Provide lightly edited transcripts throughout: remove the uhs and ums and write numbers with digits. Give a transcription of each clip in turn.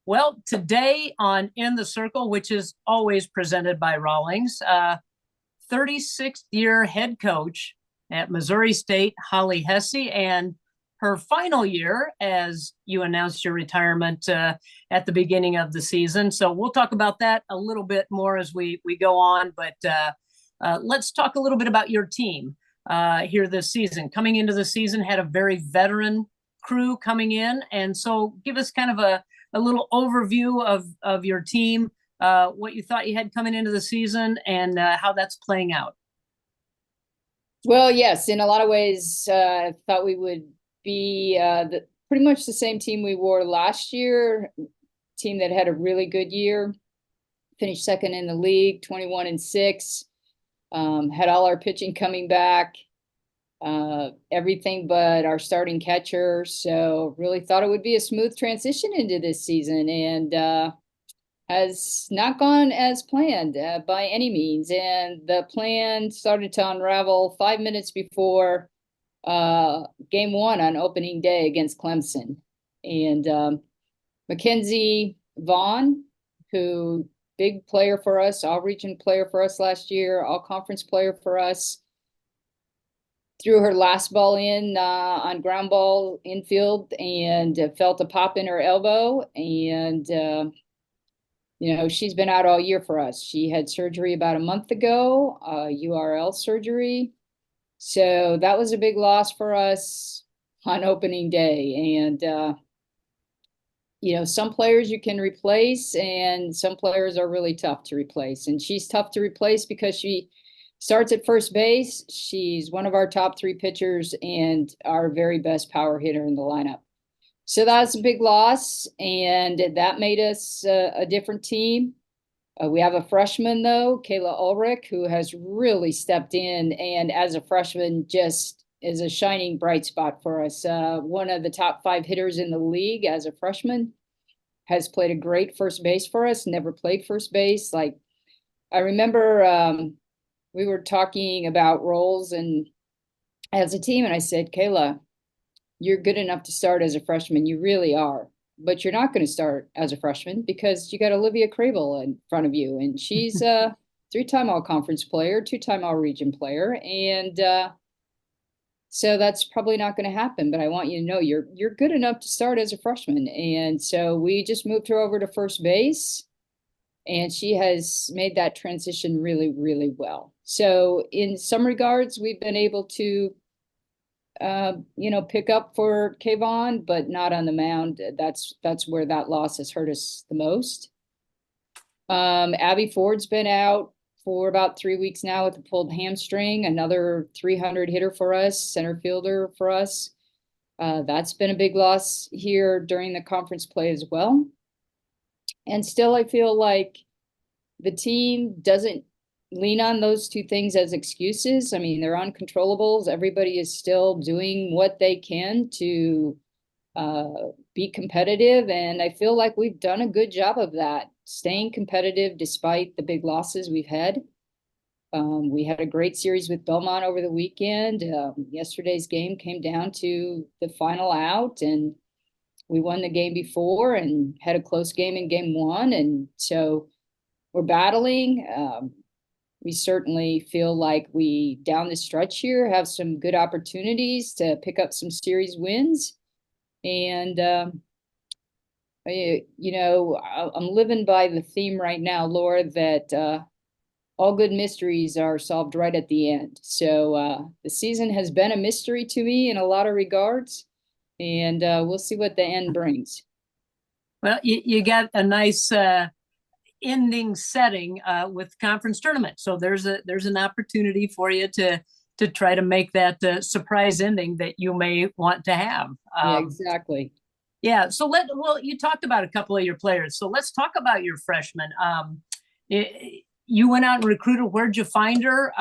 Well, today on In the Circle, which is always presented by Rawlings, 36th-year head coach at Missouri State, Holly Hesse, and her final year as you announced your retirement at the beginning of the season. So we'll talk about that a little bit more as we go on. But let's talk a little bit about your team here this season. Coming into the season, had a very veteran crew coming in. And so give us kind of a little overview of your team, what you thought you had coming into the season, and how that's playing out. Well, yes, in a lot of ways, I thought we would be pretty much the same team we wore last year, team that had a really good year, finished second in the league, 21-6, had all our pitching coming back, everything but our starting catcher. So really thought it would be a smooth transition into this season, and has not gone as planned by any means. And the plan started to unravel 5 minutes before game one on opening day against Clemson. And Mackenzie Vaughn, who big player for us, all region player for us last year, all conference player for us, threw her last ball in on ground ball infield and felt a pop in her elbow. And she's been out all year for us. She had surgery about a month ago, URL surgery. So that was a big loss for us on opening day. And, some players you can replace and some players are really tough to replace. And she's tough to replace because she starts at first base. She's one of our top three pitchers and our very best power hitter in the lineup. So that's a big loss, and that made us a different team. We have a freshman, though, Kayla Ulrich, who has really stepped in, and as a freshman just is a shining bright spot for us. One of the top 5 hitters in the league as a freshman, has played a great first base for us, never played first base. Like, I remember we were talking about roles and as a team, and I said, Kayla, you're good enough to start as a freshman. You really are. But you're not going to start as a freshman because you got Olivia Crable in front of you. And she's a 3-time all-conference player, 2-time all-region player. And so that's probably not going to happen. But I want you to know you're good enough to start as a freshman. And so we just moved her over to first base. And she has made that transition really, really well. So in some regards, we've been able to pick up for Kayvon, but not on the mound. That's where that loss has hurt us the most. Abby Ford's been out for about 3 weeks now with a pulled hamstring, another 300 hitter for us, center fielder for us. That's been a big loss here during the conference play as well. And still, I feel like the team doesn't lean on those 2 things as excuses. I mean, they're uncontrollables. Everybody is still doing what they can to be competitive. And I feel like we've done a good job of that, staying competitive despite the big losses we've had. We had a great series with Belmont over the weekend. Yesterday's game came down to the final out, and we won the game before and had a close game in game 1. And so we're battling. We certainly feel like we, down the stretch here, have some good opportunities to pick up some series wins. And, I'm living by the theme right now, Laura, that all good mysteries are solved right at the end. So the season has been a mystery to me in a lot of regards, and we'll see what the end brings. Well, you got a nice ending setting with conference tournament, so there's an opportunity for you to try to make that surprise ending that you may want to have. Yeah, exactly. Yeah, so you talked about a couple of your players, so let's talk about your freshmen. You went out and recruited. Where'd you find her?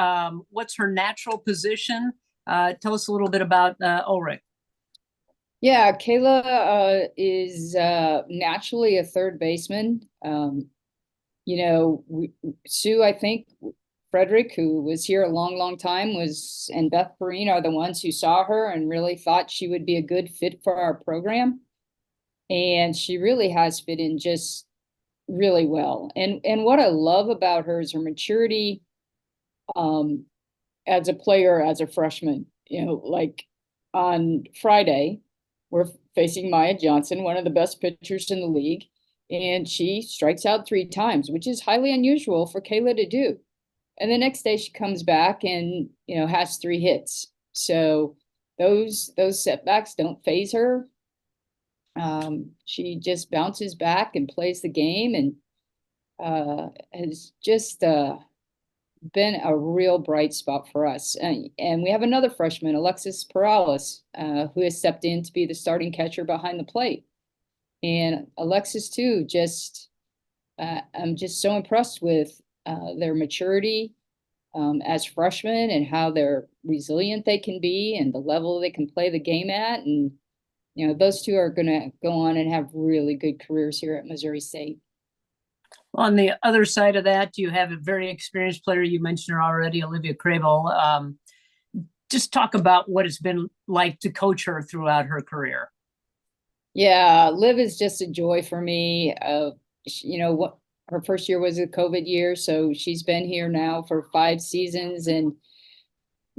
What's her natural position? Tell us a little bit about Ulrich. Yeah, Kayla is naturally a third baseman. Sue, I think, Frederick, who was here a long, long time, and Beth Perrine are the ones who saw her and really thought she would be a good fit for our program. and she really has fit in just really well. And what I love about her is her maturity, um, as a player, as a freshman. Like on Friday, we're facing Maya Johnson, one of the best pitchers in the league, and she strikes out 3 times, which is highly unusual for Kayla to do. And the next day she comes back and, has 3 hits. So those setbacks don't phase her. She just bounces back and plays the game, and has just been a real bright spot for us. And we have another freshman, Alexis Perales, who has stepped in to be the starting catcher behind the plate. And Alexis too, I'm just so impressed with their maturity as freshmen, and how they're resilient they can be, and the level they can play the game at. And those two are going to go on and have really good careers here at Missouri State. On the other side of that, you have a very experienced player. You mentioned her already, Olivia Crable. Just talk about what it's been like to coach her throughout her career. Yeah, Liv is just a joy for me. What her first year was a COVID year, so she's been here now for 5 seasons. And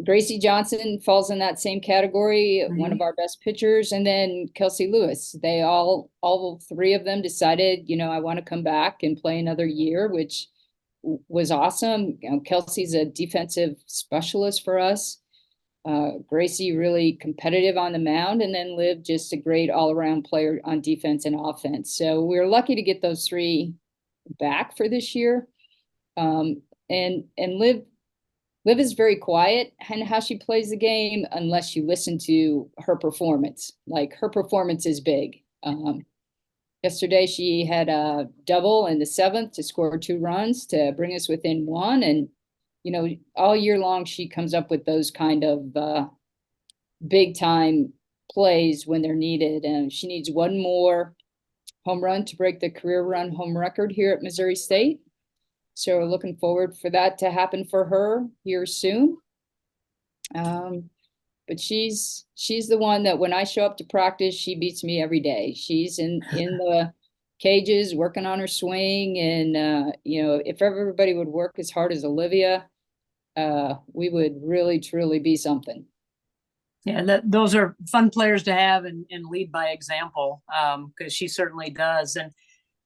Gracie Johnson falls in that same category, one of our best pitchers, and then Kelsey Lewis. They all 3 of them decided, I want to come back and play another year, which was awesome. Kelsey's a defensive specialist for us. Gracie really competitive on the mound, and then Liv just a great all-around player on defense and offense. So we're lucky to get those 3 back for this year. And Liv is very quiet in how she plays the game, unless you listen to her performance. Like, her performance is big. Yesterday she had a double in the 7th to score 2 runs to bring us within 1. And all year long she comes up with those kind of big time plays when they're needed. And she needs 1 more home run to break the career run home record here at Missouri State. So we're looking forward for that to happen for her here soon. But she's the one that when I show up to practice, she beats me every day. She's in the cages working on her swing. And, if everybody would work as hard as Olivia, we would really, truly be something. Yeah, those are fun players to have and lead by example, because she certainly does. And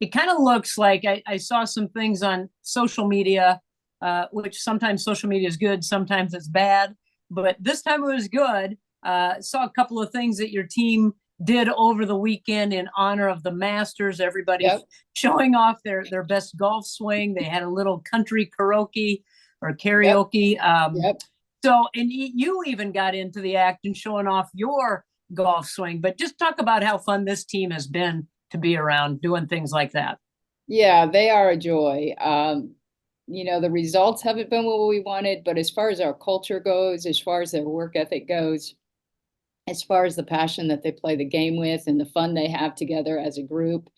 it kind of looks like I saw some things on social media, which sometimes social media is good, sometimes it's bad. But this time it was good. Saw a couple of things that your team did over the weekend in honor of the Masters. Everybody showing off their best golf swing. They had a little country karaoke or karaoke. So, and you even got into the act and showing off your golf swing. But just talk about how fun this team has been to be around doing things like that. Yeah, they are a joy. The results haven't been what we wanted, but as far as our culture goes, as far as their work ethic goes, as far as the passion that they play the game with and the fun they have together as a group,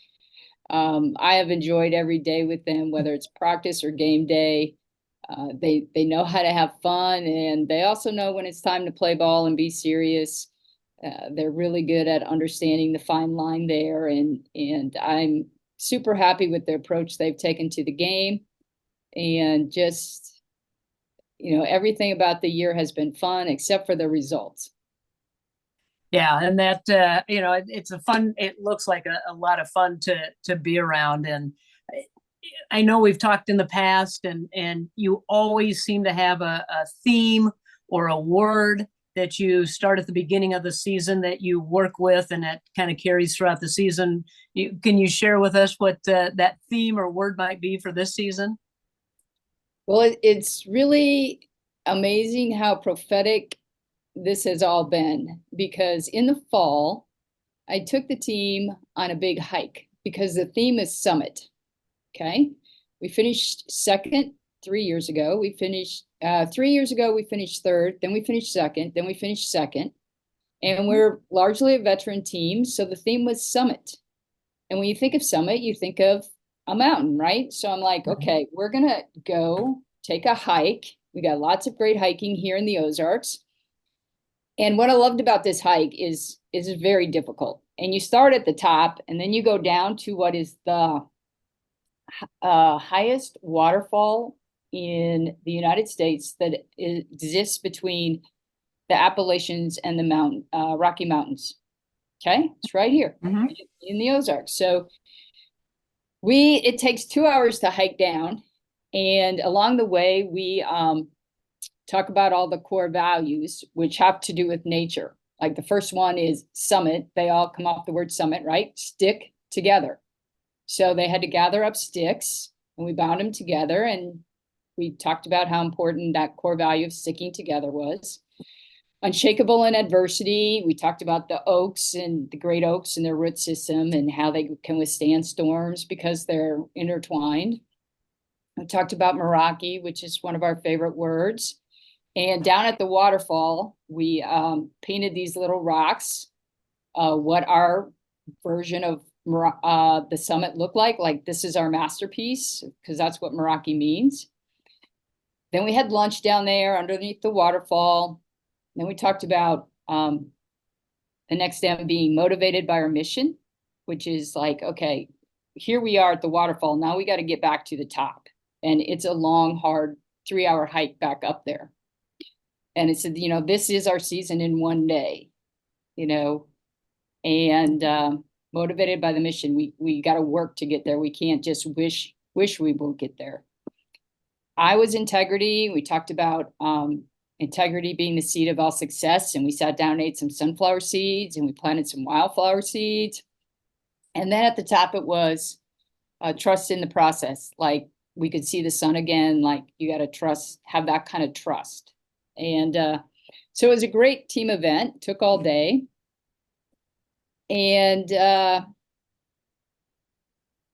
I have enjoyed every day with them, whether it's practice or game day. They know how to have fun, and they also know when it's time to play ball and be serious. They're really good at understanding the fine line there, and I'm super happy with the approach they've taken to the game. And just, everything about the year has been fun except for the results. Yeah, and that it's a fun. It looks like a lot of fun to be around. And I know we've talked in the past, and you always seem to have a theme or a word that you start at the beginning of the season that you work with, and that kind of carries throughout the season. Can you share with us what that theme or word might be for this season? Well, it's really amazing how prophetic this has all been, because in the fall, I took the team on a big hike because the theme is summit. Okay. We finished second 3 years ago. We finished 3 years ago, we finished third, then we finished second, then we finished second. And we're largely a veteran team. So the theme was summit. And when you think of summit, you think of a mountain, right? So I'm like, okay, we're going to go take a hike. We got lots of great hiking here in the Ozarks. And what I loved about this hike is very difficult. And you start at the top, and then you go down to what is the highest waterfall in the United States that exists between the Appalachians and the Rocky Mountains. Okay, it's right here in the Ozarks. So it takes 2 hours to hike down, and along the way we talk about all the core values which have to do with nature. Like the first one is summit. They all come off the word summit, right? Stick together. So they had to gather up sticks, and we bound them together, and we talked about how important that core value of sticking together was. Unshakable in adversity. We talked about the oaks and the great oaks and their root system and how they can withstand storms because they're intertwined. We talked about Meraki, which is one of our favorite words. And down at the waterfall, we painted these little rocks, what our version of the summit looked like this is our masterpiece, because that's what Meraki means. Then we had lunch down there underneath the waterfall. Then we talked about the next step being motivated by our mission, which is like, okay, here we are at the waterfall. Now we got to get back to the top. And it's a long, hard 3-hour hike back up there. And it said, this is our season in one day, and motivated by the mission. We got to work to get there. We can't just wish we will get there. I was integrity. We talked about integrity being the seed of all success. And we sat down and ate some sunflower seeds, and we planted some wildflower seeds. And then at the top, it was trust in the process. Like we could see the sun again. Like you got to trust, have that kind of trust. And so it was a great team event, took all day. And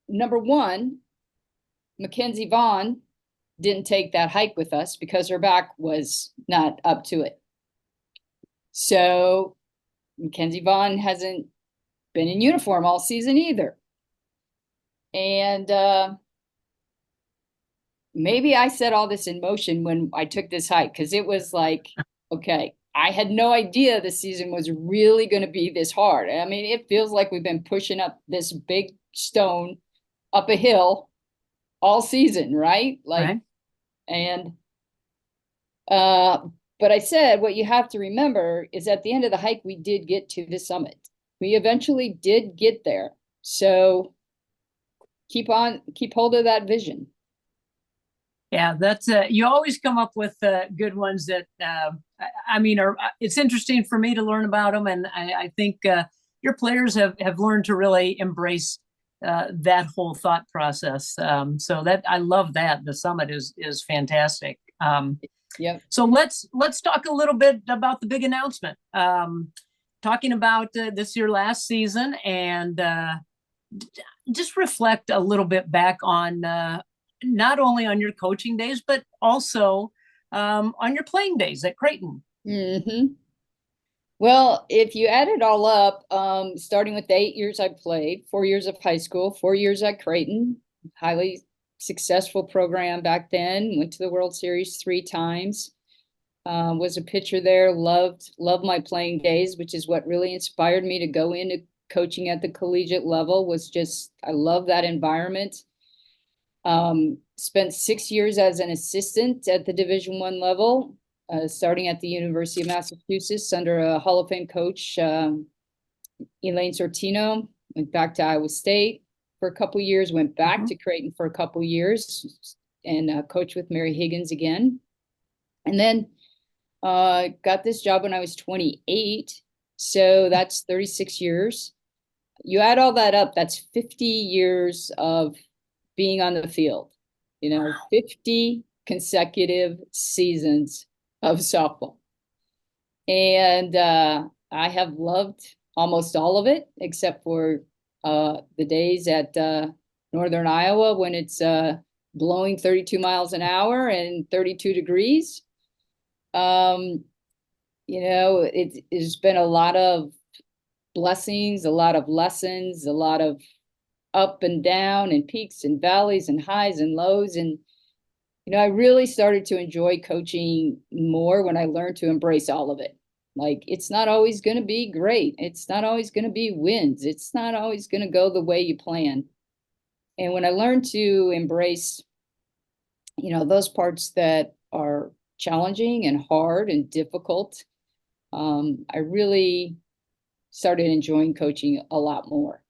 number one, Mackenzie Vaughn didn't take that hike with us because her back was not up to it. So Mackenzie Vaughn hasn't been in uniform all season either. And maybe I set all this in motion when I took this hike, because it was like, okay, I had no idea the season was really going to be this hard. I mean, it feels like we've been pushing up this big stone up a hill all season, right? Like, right. And but I said, what you have to remember is at the end of the hike, we did get to the summit. We eventually did get there. So keep hold of that vision. Yeah, that's you always come up with good ones that it's interesting for me to learn about them, and I think your players have learned to really embrace that whole thought process. So that I love that the summit is fantastic. Yep. So let's talk a little bit about the big announcement. Talking about this your last season, and just reflect a little bit back on. Not only on your coaching days, but also on your playing days at Creighton. Mm-hmm. Well, if you add it all up, starting with the 8 years I played, 4 years of high school, 4 years at Creighton, highly successful program back then, went to the World Series 3 times, was a pitcher there, loved my playing days, which is what really inspired me to go into coaching at the collegiate level. Was just, I love that environment. Spent 6 years as an assistant at the Division I level, starting at the University of Massachusetts under a Hall of Fame coach, Elaine Sortino. Went back to Iowa State for a couple years, went back to Creighton for a couple years, and coached with Mary Higgins again. And then got this job when I was 28. So that's 36 years. You add all that up, that's 50 years of being on the field, 50 consecutive seasons of softball. And I have loved almost all of it, except for the days at Northern Iowa when it's blowing 32 miles an hour and 32 degrees. It's been a lot of blessings, a lot of lessons, a lot of up and down and peaks and valleys and highs and lows. And, I really started to enjoy coaching more when I learned to embrace all of it. Like, it's not always going to be great. It's not always going to be wins. It's not always going to go the way you plan. And when I learned to embrace, those parts that are challenging and hard and difficult, I really started enjoying coaching a lot more.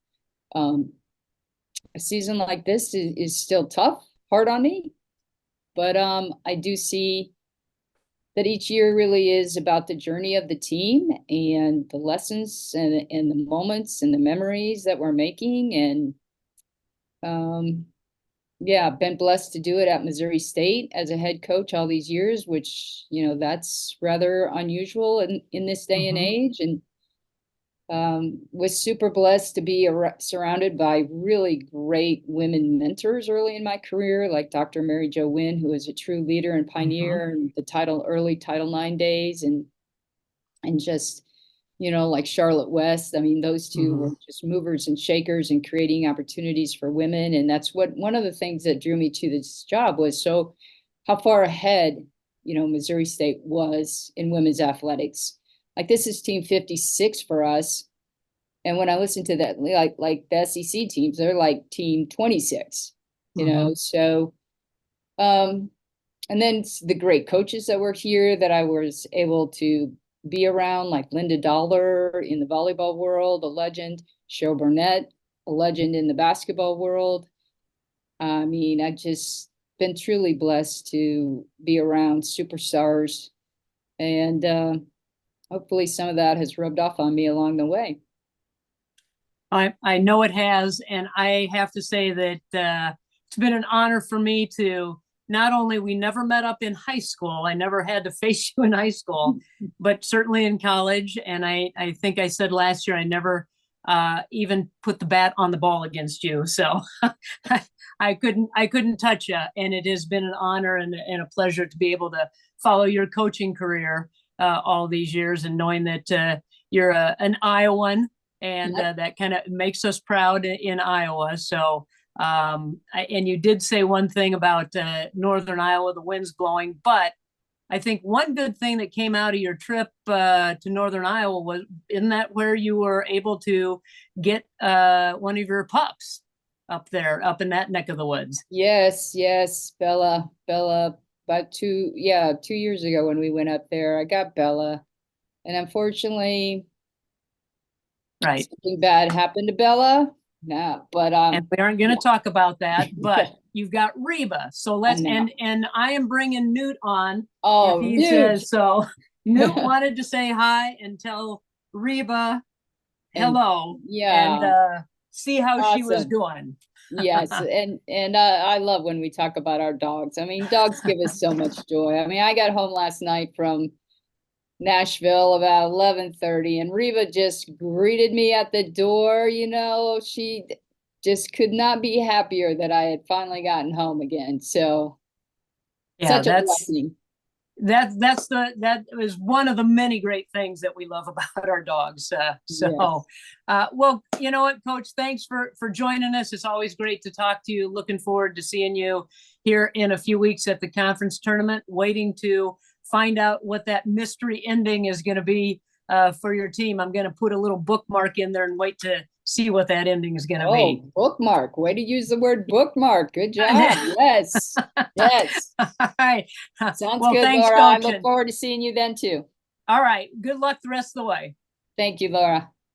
A season like this is still tough, hard on me, but I do see that each year really is about the journey of the team and the lessons and the moments and the memories that we're making. And yeah, I've been blessed to do it at Missouri State as a head coach all these years, which, that's rather unusual in this day and age. And was super blessed to be surrounded by really great women mentors early in my career, like Dr. Mary Jo Wynn, who was a true leader and pioneer in the early Title IX days, and just, like Charlotte West. I mean, those two were just movers and shakers and creating opportunities for women. And that's one of the things that drew me to this job was how far ahead, Missouri State was in women's athletics. Like, this is team 56 for us. And when I listen to that, like the SEC teams, they're like team 26, so, and then the great coaches that were here that I was able to be around, like Linda Dollar in the volleyball world, a legend, Cheryl Burnett, a legend in the basketball world. I mean, I've just been truly blessed to be around superstars, and hopefully some of that has rubbed off on me along the way. I know it has, and I have to say that it's been an honor for me to not only we never met up in high school, I never had to face you in high school, but certainly in college. And I think I said last year I never even put the bat on the ball against you, so I couldn't touch you. And it has been an honor and a pleasure to be able to follow your coaching career all these years, and knowing that you're an Iowan. And that kind of makes us proud in Iowa. So, and you did say one thing about Northern Iowa, the wind's blowing, but I think one good thing that came out of your trip to Northern Iowa was, isn't that where you were able to get one of your pups up there, up in that neck of the woods? Yes, Bella, about 2 years ago when we went up there, I got Bella, and unfortunately, Right. something bad happened to Bella. No, but and we aren't going to talk about that, but you've got Reba. So let's and I am bringing Newt on. Oh, if he Newt. says so. Newt wanted to say hi and tell Reba hello. And see how she was doing. Yes, and I love when we talk about our dogs. I mean, dogs give us so much joy. I mean, I got home last night from Nashville about 11:30, and Reba just greeted me at the door. She just could not be happier that I had finally gotten home again. So, such a blessing. That is one of the many great things that we love about our dogs. Well, you know what, Coach, thanks for joining us. It's always great to talk to you. Looking forward to seeing you here in a few weeks at the conference tournament, waiting to find out what that mystery ending is going to be for your team. I'm going to put a little bookmark in there and wait to see what that ending is going to be. Bookmark. Way to use the word bookmark. Good job. Yes. Yes. All right. Sounds good, thanks, Laura. Coach. I look forward to seeing you then too. All right. Good luck the rest of the way. Thank you, Laura.